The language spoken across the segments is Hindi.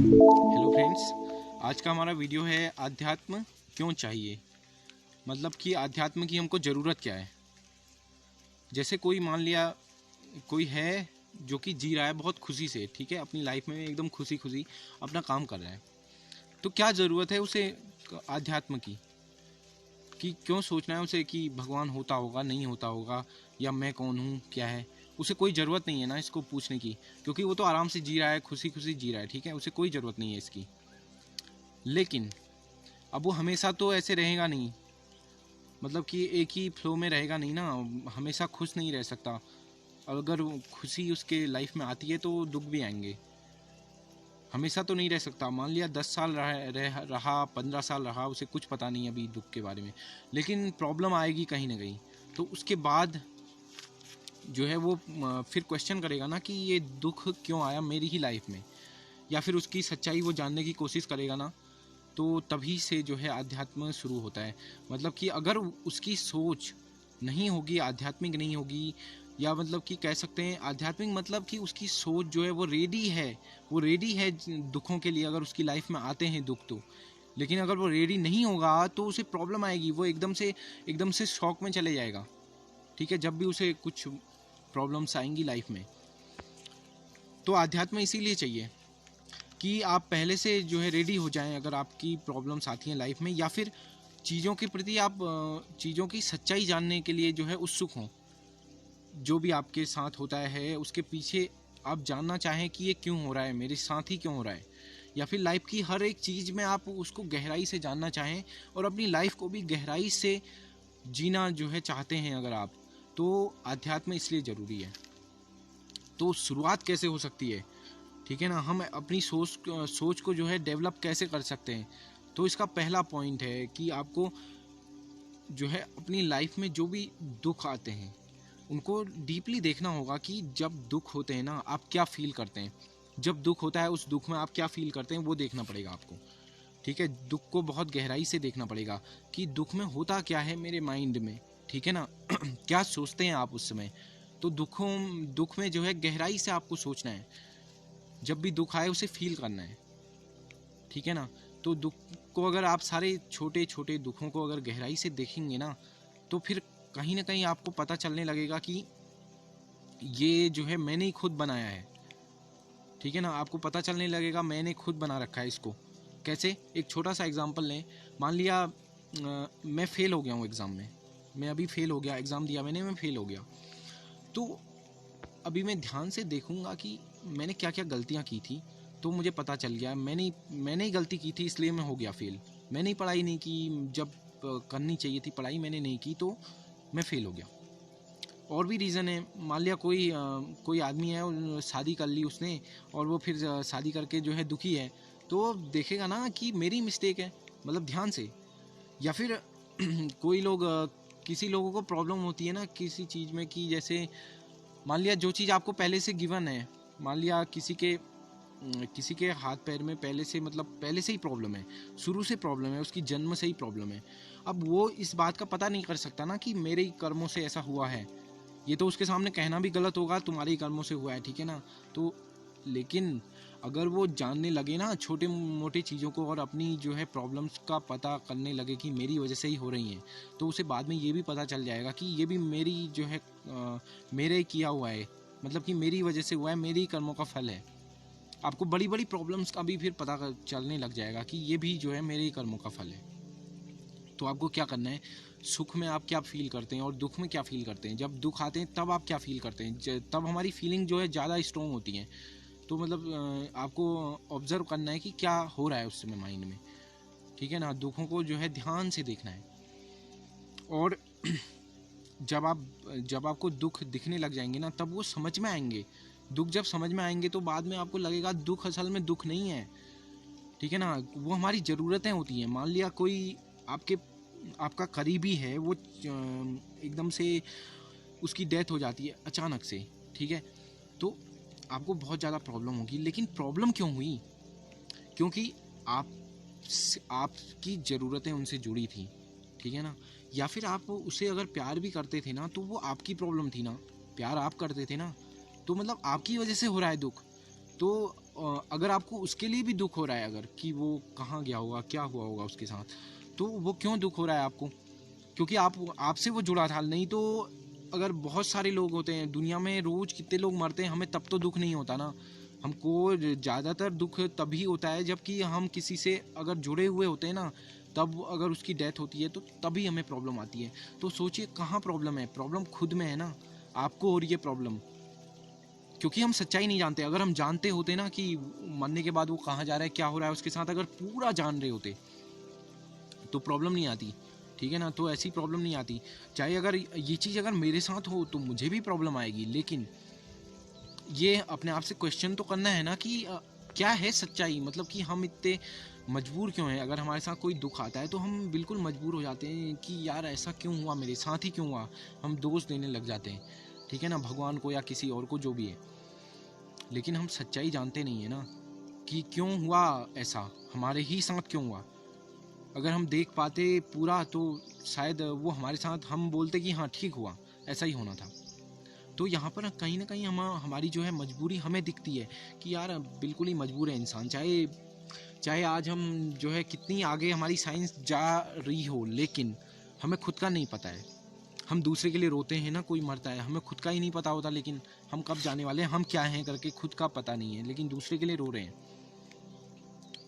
हेलो फ्रेंड्स, आज का हमारा वीडियो है आध्यात्म क्यों चाहिए। मतलब कि आध्यात्म की हमको ज़रूरत क्या है। जैसे कोई मान लिया कोई है जो कि जी रहा है बहुत खुशी से, ठीक है, अपनी लाइफ में एकदम खुशी खुशी अपना काम कर रहा है, तो क्या ज़रूरत है उसे आध्यात्म की, कि क्यों सोचना है उसे कि भगवान होता होगा नहीं होता होगा, या मैं कौन हूँ क्या है। उसे कोई ज़रूरत नहीं है ना इसको पूछने की, क्योंकि वो तो आराम से जी रहा है, खुशी खुशी जी रहा है, ठीक है, उसे कोई ज़रूरत नहीं है इसकी। लेकिन अब वो हमेशा तो ऐसे रहेगा नहीं, मतलब कि एक ही फ्लो में रहेगा नहीं ना, हमेशा खुश नहीं रह सकता। अगर खुशी उसके लाइफ में आती है तो दुख भी आएंगे, हमेशा तो नहीं रह सकता। मान लिया 10 साल रहा 15 साल रहा, उसे कुछ पता नहीं अभी दुख के बारे में, लेकिन प्रॉब्लम आएगी कहीं ना कहीं। तो उसके बाद जो है वो फिर क्वेश्चन करेगा ना कि ये दुख क्यों आया मेरी ही लाइफ में, या फिर उसकी सच्चाई वो जानने की कोशिश करेगा ना। तो तभी से जो है आध्यात्म शुरू होता है। मतलब कि अगर उसकी सोच नहीं होगी, आध्यात्मिक नहीं होगी, या मतलब कि कह सकते हैं आध्यात्मिक मतलब कि उसकी सोच जो है वो रेडी है दुखों के लिए, अगर उसकी लाइफ में आते हैं दुख तो। लेकिन अगर वो रेडी नहीं होगा तो उसे प्रॉब्लम आएगी, वो एकदम से शॉक में चले जाएगा, ठीक है, जब भी उसे कुछ प्रॉब्लम्स आएंगी लाइफ में। तो आध्यात्म इसीलिए चाहिए कि आप पहले से जो है रेडी हो जाएं अगर आपकी प्रॉब्लम्स आती हैं लाइफ में, या फिर चीज़ों के प्रति आप चीज़ों की सच्चाई जानने के लिए जो है उत्सुक हों। जो भी आपके साथ होता है उसके पीछे आप जानना चाहें कि ये क्यों हो रहा है, मेरे साथ ही क्यों हो रहा है, या फिर लाइफ की हर एक चीज़ में आप उसको गहराई से जानना चाहें और अपनी लाइफ को भी गहराई से जीना जो है चाहते हैं अगर आप, तो अध्यात्म इसलिए ज़रूरी है। तो शुरुआत कैसे हो सकती है, ठीक है ना, हम अपनी सोच को जो है डेवलप कैसे कर सकते हैं। तो इसका पहला पॉइंट है कि आपको जो है अपनी लाइफ में जो भी दुख आते हैं उनको डीपली देखना होगा कि जब दुख होते हैं ना आप क्या फील करते हैं। जब दुख होता है उस दुख में आप क्या फील करते हैं वो देखना पड़ेगा आपको, ठीक है। दुख को बहुत गहराई से देखना पड़ेगा कि दुख में होता क्या है मेरे माइंड में, ठीक है ना क्या सोचते हैं आप उस समय। तो दुख में जो है गहराई से आपको सोचना है, जब भी दुख आए उसे फील करना है, ठीक है ना। तो दुख को अगर आप सारे छोटे छोटे दुखों को अगर गहराई से देखेंगे ना, तो फिर कहीं ना कहीं आपको पता चलने लगेगा कि ये जो है मैंने ही खुद बनाया है, ठीक है ना। आपको पता चलने लगेगा मैंने खुद बना रखा है इसको। कैसे, एक छोटा सा एग्जांपल लें। मान लिया मैं फेल हो गया हूँ एग्ज़ाम में, मैं अभी फेल हो गया, एग्ज़ाम दिया मैंने, मैं फेल हो गया। तो अभी मैं ध्यान से देखूंगा कि मैंने क्या क्या गलतियां की थी। तो मुझे पता चल गया मैंने ही गलती की थी, इसलिए मैं हो गया फेल। मैंने ही पढ़ाई नहीं की, जब करनी चाहिए थी पढ़ाई मैंने नहीं की, तो मैं फेल हो गया। और भी रीज़न है। मान लिया कोई आदमी है, शादी कर ली उसने, और वो फिर शादी करके जो है दुखी है, तो देखेगा ना कि मेरी मिस्टेक है, मतलब ध्यान से। या फिर कोई लोग किसी लोगों को प्रॉब्लम होती है ना किसी चीज़ में, कि जैसे मान लिया जो चीज़ आपको पहले से गिवन है, मान लिया किसी के हाथ पैर में पहले से, मतलब पहले से ही प्रॉब्लम है, शुरू से प्रॉब्लम है, उसकी जन्म से ही प्रॉब्लम है। अब वो इस बात का पता नहीं कर सकता ना कि मेरे ही कर्मों से ऐसा हुआ है। ये तो उसके सामने कहना भी गलत होगा, तुम्हारे ही कर्मों से हुआ है, ठीक है ना। तो लेकिन अगर वो जानने लगे ना छोटे मोटे चीज़ों को, और अपनी जो है प्रॉब्लम्स का पता करने लगे कि मेरी वजह से ही हो रही हैं, तो उसे बाद में ये भी पता चल जाएगा कि ये भी मेरी जो है मेरे किया हुआ है, मतलब कि मेरी वजह से हुआ है, मेरी ही कर्मों का फल है। आपको बड़ी बड़ी प्रॉब्लम्स का भी फिर पता चलने लग जाएगा कि ये भी जो है मेरे ही कर्मों का फल है। तो आपको क्या करना है, सुख में आप क्या फील करते हैं और दुख में क्या फील करते हैं। जब दुख आते हैं तब आप क्या फील करते हैं, तब हमारी फीलिंग जो है ज़्यादा स्ट्रॉन्ग होती हैं। तो मतलब आपको ऑब्जर्व करना है कि क्या हो रहा है उस समय माइंड में, ठीक है ना। दुखों को जो है ध्यान से देखना है। और जब आपको दुख दिखने लग जाएंगे ना, तब वो समझ में आएंगे। दुख जब समझ में आएंगे तो बाद में आपको लगेगा दुख असल में दुख नहीं है, ठीक है ना, वो हमारी ज़रूरतें होती हैं। मान लिया कोई आपका करीबी है, वो एकदम से उसकी डेथ हो जाती है अचानक से, ठीक है, तो आपको बहुत ज़्यादा प्रॉब्लम होगी। लेकिन प्रॉब्लम क्यों हुई, क्योंकि आप आपकी ज़रूरतें उनसे जुड़ी थी, ठीक है ना। या फिर आप उसे अगर प्यार भी करते थे ना, तो वो आपकी प्रॉब्लम थी ना, प्यार आप करते थे ना, तो मतलब आपकी वजह से हो रहा है दुख। तो अगर आपको उसके लिए भी दुख हो रहा है, अगर कि वो कहाँ गया होगा, क्या हुआ होगा उसके साथ, तो वो क्यों दुख हो रहा है आपको? क्योंकि आपसे वो जुड़ा था। नहीं तो अगर बहुत सारे लोग होते हैं दुनिया में, रोज कितने लोग मरते हैं, हमें तब तो दुख नहीं होता ना। हमको ज़्यादातर दुख तभी होता है जबकि हम किसी से अगर जुड़े हुए होते हैं ना, तब अगर उसकी डेथ होती है तो तभी हमें प्रॉब्लम आती है। तो सोचिए कहाँ प्रॉब्लम है, प्रॉब्लम खुद में है ना, आपको हो रही है प्रॉब्लम, क्योंकि हम सच्चाई नहीं जानते। अगर हम जानते होते ना कि मरने के बाद वो कहाँ जा रहा है, क्या हो रहा है उसके साथ, अगर पूरा जान रहे होते तो प्रॉब्लम नहीं आती। ठीक है ना, तो ऐसी प्रॉब्लम नहीं आती। चाहे अगर ये चीज़ अगर मेरे साथ हो तो मुझे भी प्रॉब्लम आएगी, लेकिन ये अपने आप से क्वेश्चन तो करना है ना कि क्या है सच्चाई, मतलब कि हम इतने मजबूर क्यों हैं। अगर हमारे साथ कोई दुख आता है तो हम बिल्कुल मजबूर हो जाते हैं कि यार ऐसा क्यों हुआ, मेरे साथ ही क्यों हुआ, हम दोष देने लग जाते हैं। ठीक है ना, भगवान को या किसी और को, जो भी है। लेकिन हम सच्चाई जानते नहीं है ना कि क्यों हुआ ऐसा, हमारे ही साथ क्यों हुआ। अगर हम देख पाते पूरा तो शायद वो हमारे साथ, हम बोलते कि हाँ ठीक हुआ, ऐसा ही होना था। तो यहाँ पर कहीं ना कहीं हमारी जो है मजबूरी हमें दिखती है कि यार बिल्कुल ही मजबूर है इंसान। चाहे चाहे आज हम जो है कितनी आगे हमारी साइंस जा रही हो, लेकिन हमें खुद का नहीं पता है। हम दूसरे के लिए रोते हैं ना, कोई मरता है, हमें खुद का ही नहीं पता होता, लेकिन हम कब जाने वाले हैं, हम क्या हैं करके खुद का पता नहीं है, लेकिन दूसरे के लिए रो रहे हैं।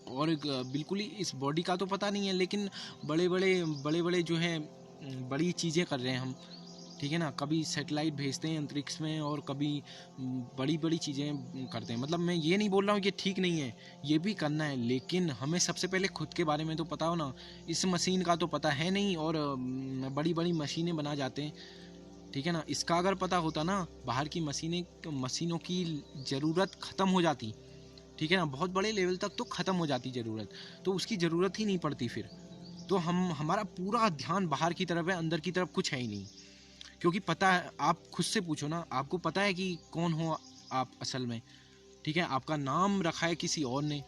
और बिल्कुल ही इस बॉडी का तो पता नहीं है, लेकिन बड़े बड़े जो है बड़ी चीज़ें कर रहे हैं हम। ठीक है ना, कभी सैटेलाइट भेजते हैं अंतरिक्ष में और कभी बड़ी बड़ी चीज़ें करते हैं। मतलब मैं ये नहीं बोल रहा हूँ कि ठीक नहीं है, ये भी करना है, लेकिन हमें सबसे पहले खुद के बारे में तो पता हो ना। इस मशीन का तो पता है नहीं, और बड़ी बड़ी मशीनें बना जाते हैं। ठीक है ना, इसका अगर पता होता ना, बाहर की मशीनों की ज़रूरत ख़त्म हो जाती। ठीक है ना, बहुत बड़े लेवल तक तो ख़त्म हो जाती ज़रूरत, तो उसकी ज़रूरत ही नहीं पड़ती फिर। तो हमारा पूरा ध्यान बाहर की तरफ है, अंदर की तरफ कुछ है ही नहीं। क्योंकि पता है, आप खुद से पूछो ना, आपको पता है कि कौन हो आप असल में। ठीक है, आपका नाम रखा है किसी और ने,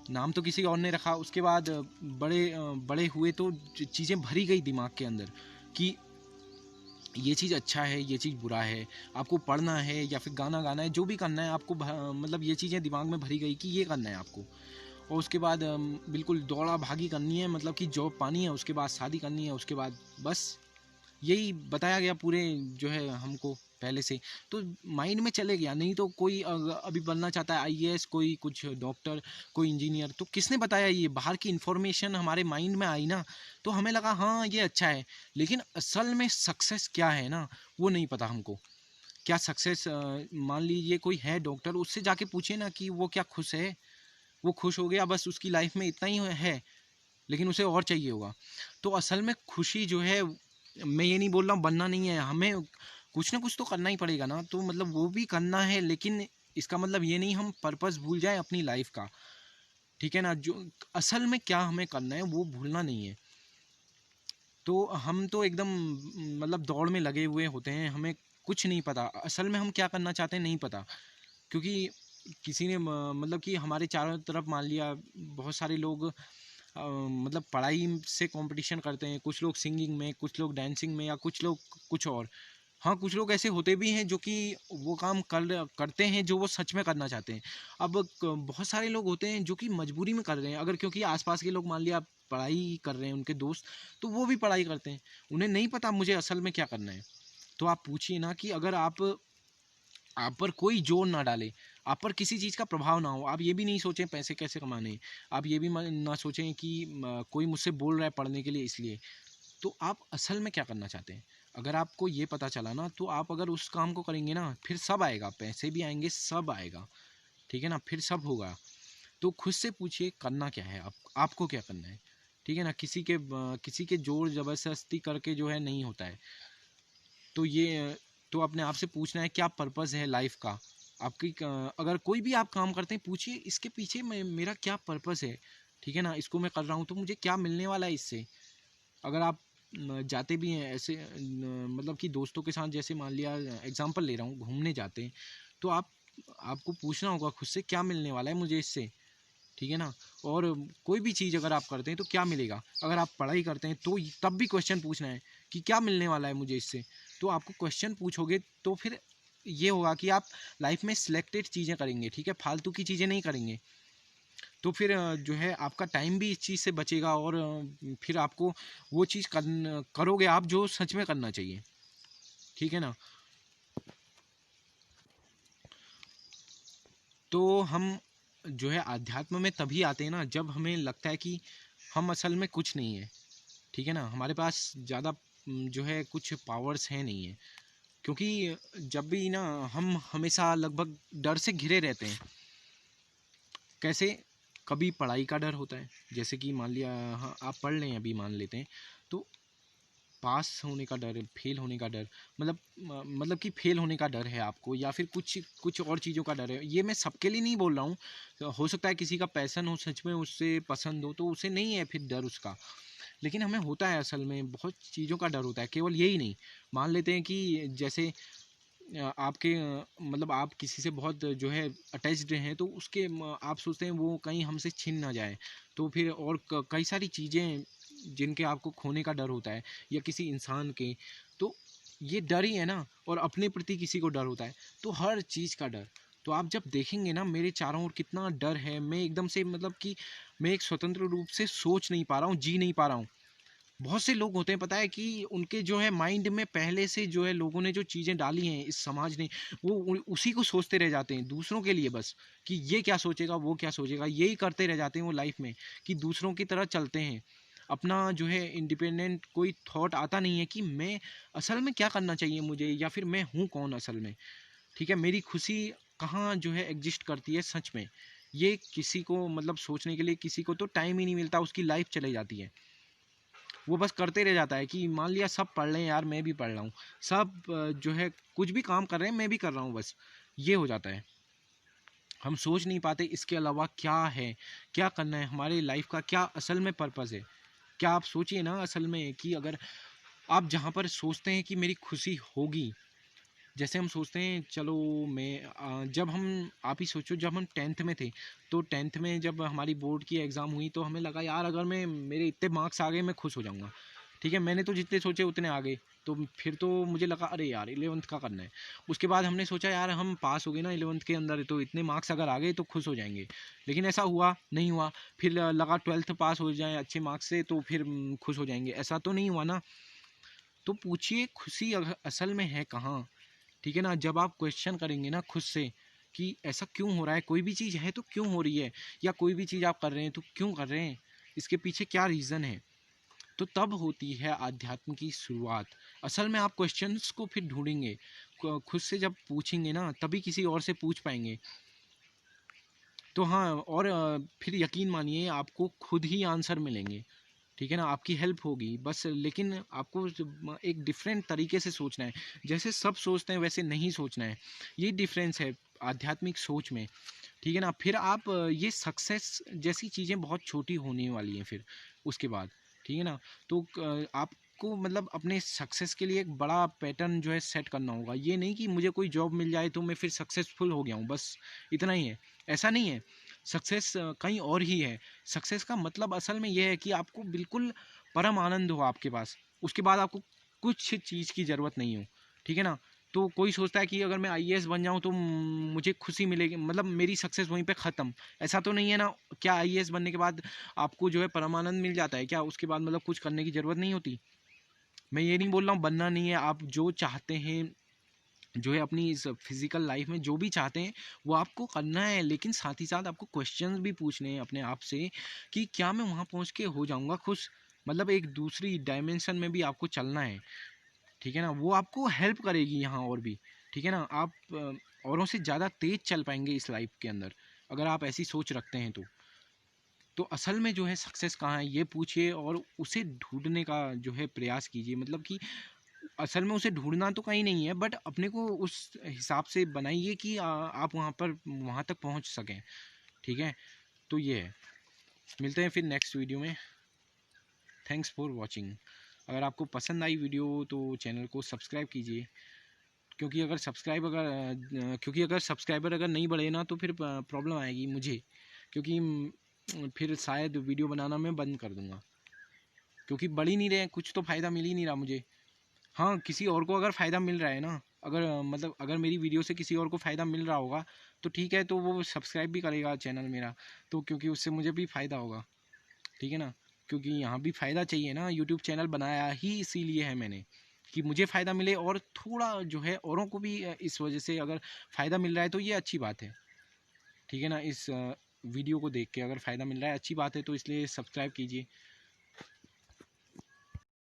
नाम तो किसी और ने रखा, उसके बाद बड़े हुए तो चीज़ें भरी गई दिमाग के अंदर कि ये चीज़ अच्छा है, ये चीज़ बुरा है, आपको पढ़ना है या फिर गाना गाना है, जो भी करना है आपको, मतलब ये चीज़ें दिमाग में भरी गई कि ये करना है आपको। और उसके बाद बिल्कुल दौड़ा भागी करनी है, मतलब कि जॉब पानी है, उसके बाद शादी करनी है, उसके बाद बस यही बताया गया पूरे जो है हमको पहले से। तो माइंड में चले गया। नहीं तो कोई अभी बनना चाहता है आईएएस, कोई कुछ डॉक्टर, कोई इंजीनियर, तो किसने बताया? ये बाहर की इन्फॉर्मेशन हमारे माइंड में आई ना, तो हमें लगा हाँ ये अच्छा है। लेकिन असल में सक्सेस क्या है ना, वो नहीं पता हमको। क्या सक्सेस, मान लीजिए कोई है डॉक्टर, उससे जाके पूछिए ना कि वो क्या खुश है, वो खुश हो गया बस, उसकी लाइफ में इतना ही है, लेकिन उसे और चाहिए होगा। तो असल में खुशी जो है, मैं ये नहीं बोल रहा हूँ बनना नहीं है, हमें कुछ ना कुछ तो करना ही पड़ेगा ना, तो मतलब वो भी करना है, लेकिन इसका मतलब ये नहीं हम पर्पस भूल जाए अपनी लाइफ का। ठीक है ना, जो असल में क्या हमें करना है वो भूलना नहीं है। तो हम तो एकदम मतलब दौड़ में लगे हुए होते हैं, हमें कुछ नहीं पता असल में हम क्या करना चाहते हैं, नहीं पता। क्योंकि किसी ने मतलब कि हमारे चारों तरफ मान लिया बहुत सारे लोग मतलब पढ़ाई से कंपटीशन करते हैं, कुछ लोग सिंगिंग में, कुछ लोग डांसिंग में, या कुछ लोग कुछ और। हाँ, कुछ लोग ऐसे होते भी हैं जो कि वो काम करते हैं जो वो सच में करना चाहते हैं। अब बहुत सारे लोग होते हैं जो कि मजबूरी में कर रहे हैं, अगर क्योंकि आसपास के लोग मान लिया पढ़ाई कर रहे हैं, उनके दोस्त, तो वो भी पढ़ाई करते हैं, उन्हें नहीं पता मुझे असल में क्या करना है। तो आप पूछिए ना कि अगर आप पर कोई जोर ना डाले, आप पर किसी चीज़ का प्रभाव ना हो, आप ये भी नहीं सोचें पैसे कैसे कमाने, आप ये भी ना सोचें कि कोई मुझसे बोल रहा है पढ़ने के लिए इसलिए, तो आप असल में क्या करना चाहते हैं। अगर आपको ये पता चला ना, तो आप अगर उस काम को करेंगे ना, फिर सब आएगा, पैसे भी आएंगे, सब आएगा। ठीक है ना, फिर सब होगा। तो खुद से पूछिए करना क्या है, आपको क्या करना है। ठीक है ना, किसी के जोर ज़बरदस्ती करके जो है नहीं होता है। तो ये तो अपने आप से पूछना है क्या पर्पज़ है लाइफ का। आपकी अगर कोई भी आप काम करते हैं, पूछिए इसके पीछे मेरा क्या पर्पज़ है। ठीक है ना, इसको मैं कर रहा हूँ तो मुझे क्या मिलने वाला है इससे। अगर आप जाते भी हैं ऐसे मतलब कि दोस्तों के साथ, जैसे मान लिया एग्जांपल ले रहा हूँ, घूमने जाते हैं, तो आपको पूछना होगा खुद से क्या मिलने वाला है मुझे इससे। ठीक है ना, और कोई भी चीज़ अगर आप करते हैं तो क्या मिलेगा। अगर आप पढ़ाई करते हैं तो तब भी क्वेश्चन पूछना है कि क्या मिलने वाला है मुझे इससे। तो आपको क्वेश्चन पूछोगे तो फिर ये होगा कि आप लाइफ में सिलेक्टेड चीज़ें करेंगे, ठीक है, फालतू की चीज़ें नहीं करेंगे। तो फिर जो है आपका टाइम भी इस चीज़ से बचेगा और फिर आपको वो चीज़ करोगे आप जो सच में करना चाहिए, ठीक है ना। तो हम जो है अध्यात्म में तभी आते हैं ना जब हमें लगता है कि हम असल में कुछ नहीं है, ठीक है ना, हमारे पास ज़्यादा जो है कुछ पावर्स हैं नहीं है। क्योंकि जब भी ना हम हमेशा लगभग डर से घिरे रहते हैं। कैसे? कभी पढ़ाई का डर होता है, जैसे कि मान लिया, हाँ आप पढ़ लें, अभी मान लेते हैं, तो पास होने का डर, फेल होने का डर, मतलब कि फेल होने का डर है आपको, या फिर कुछ कुछ और चीज़ों का डर है। ये मैं सबके लिए नहीं बोल रहा हूँ, हो सकता है किसी का पैसन हो, सच में उससे पसंद हो, तो उसे नहीं है फिर डर उसका। लेकिन हमें होता है, असल में बहुत चीज़ों का डर होता है, केवल यही नहीं। मान लेते हैं कि जैसे आपके मतलब आप किसी से बहुत जो है अटैच्ड हैं, तो उसके आप सोचते हैं वो कहीं हमसे छिन ना जाए, तो फिर और कई सारी चीज़ें जिनके आपको खोने का डर होता है, या किसी इंसान के, तो ये डर ही है ना। और अपने प्रति किसी को डर होता है, तो हर चीज़ का डर। तो आप जब देखेंगे ना मेरे चारों ओर कितना डर है, मैं एकदम से मतलब कि मैं एक स्वतंत्र रूप से सोच नहीं पा रहा हूँ, जी नहीं पा रहा हूँ। बहुत से लोग होते हैं, पता है, कि उनके जो है माइंड में पहले से जो है लोगों ने जो चीज़ें डाली हैं इस समाज ने, वो उसी को सोचते रह जाते हैं दूसरों के लिए बस, कि ये क्या सोचेगा, वो क्या सोचेगा, यही करते रह जाते हैं वो लाइफ में, कि दूसरों की तरह चलते हैं। अपना जो है इंडिपेंडेंट कोई थॉट आता नहीं है कि मैं असल में क्या करना चाहिए मुझे, या फिर मैं हूँ कौन असल में, ठीक है, मेरी खुशी कहाँ जो है एग्जिस्ट करती है सच में। ये किसी को मतलब सोचने के लिए किसी को तो टाइम ही नहीं मिलता, उसकी लाइफ चली जाती है। वो बस करते रह जाता है कि मान लिया सब पढ़ रहे हैं यार, मैं भी पढ़ रहा हूँ, सब जो है कुछ भी काम कर रहे हैं, मैं भी कर रहा हूँ, बस ये हो जाता है। हम सोच नहीं पाते इसके अलावा क्या है, क्या करना है, हमारी लाइफ का क्या असल में पर्पज़ है। क्या आप सोचिए ना, असल में कि अगर आप जहाँ पर सोचते हैं कि मेरी खुशी होगी, जैसे हम सोचते हैं, चलो मैं जब हम, आप ही सोचो, जब हम टेंथ में थे, तो टेंथ में जब हमारी बोर्ड की एग्ज़ाम हुई, तो हमें लगा यार अगर मैं मेरे इतने मार्क्स आ गए मैं खुश हो जाऊंगा, ठीक है, मैंने तो जितने सोचे उतने आ गए। तो फिर तो मुझे लगा अरे यार 11th का करना है। उसके बाद हमने सोचा यार हम पास हो गए ना 11th के अंदर, तो इतने मार्क्स अगर आ गए तो खुश हो जाएंगे। लेकिन ऐसा हुआ नहीं हुआ। फिर लगा 12th पास हो जाए अच्छे मार्क्स से तो फिर खुश हो जाएंगे, ऐसा तो नहीं हुआ ना। तो पूछिए खुशी असल में है कहाँ, ठीक है ना। जब आप क्वेश्चन करेंगे ना खुद से कि ऐसा क्यों हो रहा है, कोई भी चीज़ है तो क्यों हो रही है, या कोई भी चीज़ आप कर रहे हैं तो क्यों कर रहे हैं, इसके पीछे क्या रीज़न है, तो तब होती है आध्यात्म की शुरुआत। असल में आप क्वेश्चंस को फिर ढूंढेंगे, खुद से जब पूछेंगे ना तभी किसी और से पूछ पाएंगे। तो हाँ, और फिर यकीन मानिए आपको खुद ही आंसर मिलेंगे, ठीक है ना, आपकी हेल्प होगी बस। लेकिन आपको एक डिफरेंट तरीके से सोचना है, जैसे सब सोचते हैं वैसे नहीं सोचना है। ये डिफरेंस है आध्यात्मिक सोच में, ठीक है ना। फिर आप ये सक्सेस जैसी चीज़ें बहुत छोटी होने वाली हैं फिर उसके बाद, ठीक है ना। तो आपको मतलब अपने सक्सेस के लिए एक बड़ा पैटर्न जो है सेट करना होगा। ये नहीं कि मुझे कोई जॉब मिल जाए तो मैं फिर सक्सेसफुल हो गया हूँ, बस इतना ही है, ऐसा नहीं है। सक्सेस कहीं और ही है। सक्सेस का मतलब असल में यह है कि आपको बिल्कुल परम आनंद हो आपके पास, उसके बाद आपको कुछ चीज़ की ज़रूरत नहीं हो, ठीक है ना। तो कोई सोचता है कि अगर मैं आईएएस बन जाऊं तो मुझे खुशी मिलेगी, मतलब मेरी सक्सेस वहीं पे ख़त्म। ऐसा तो नहीं है ना। क्या आईएएस बनने के बाद आपको जो है परमानंद मिल जाता है क्या, उसके बाद मतलब कुछ करने की ज़रूरत नहीं होती। मैं ये नहीं बोल रहा हूँ बनना नहीं है, आप जो चाहते हैं, जो है अपनी इस फिजिकल लाइफ में जो भी चाहते हैं वो आपको करना है, लेकिन साथ ही साथ आपको क्वेश्चंस भी पूछने हैं अपने आप से कि क्या मैं वहाँ पहुँच के हो जाऊँगा खुश। मतलब एक दूसरी डायमेंशन में भी आपको चलना है, ठीक है ना। वो आपको हेल्प करेगी यहाँ और भी, ठीक है ना। आप औरों से ज़्यादा तेज चल पाएंगे इस लाइफ के अंदर अगर आप ऐसी सोच रखते हैं तो असल में जो है सक्सेस कहाँ है ये पूछिए और उसे ढूंढने का जो है प्रयास कीजिए। मतलब कि असल में उसे ढूंढना तो कहीं नहीं है, बट अपने को उस हिसाब से बनाइए कि आप वहाँ तक पहुँच सकें, ठीक है। तो ये है, मिलते हैं फिर नेक्स्ट वीडियो में। Thanks for watching. अगर आपको पसंद आई वीडियो तो चैनल को सब्सक्राइब कीजिए, क्योंकि अगर सब्सक्राइबर अगर नहीं बढ़े ना तो फिर प्रॉब्लम आएगी मुझे, क्योंकि फिर शायद वीडियो बनाना मैं बंद कर दूँगा, क्योंकि बढ़ ही नहीं रहे हैं, कुछ तो फ़ायदा मिल ही नहीं रहा मुझे। हाँ, किसी और को अगर फ़ायदा मिल रहा है ना अगर मतलब अगर मेरी वीडियो से किसी और को फ़ायदा मिल रहा होगा तो ठीक है, तो वो सब्सक्राइब भी करेगा चैनल मेरा, तो क्योंकि उससे मुझे भी फ़ायदा होगा, ठीक है ना। क्योंकि यहाँ भी फ़ायदा चाहिए ना, यूट्यूब चैनल बनाया ही इसीलिए है मैंने कि मुझे फ़ायदा मिले और थोड़ा जो है औरों को भी इस वजह से अगर फ़ायदा मिल रहा है तो ये अच्छी बात है, ठीक है ना। इस वीडियो को देख के अगर फ़ायदा मिल रहा है अच्छी बात है, तो इसलिए सब्सक्राइब कीजिए।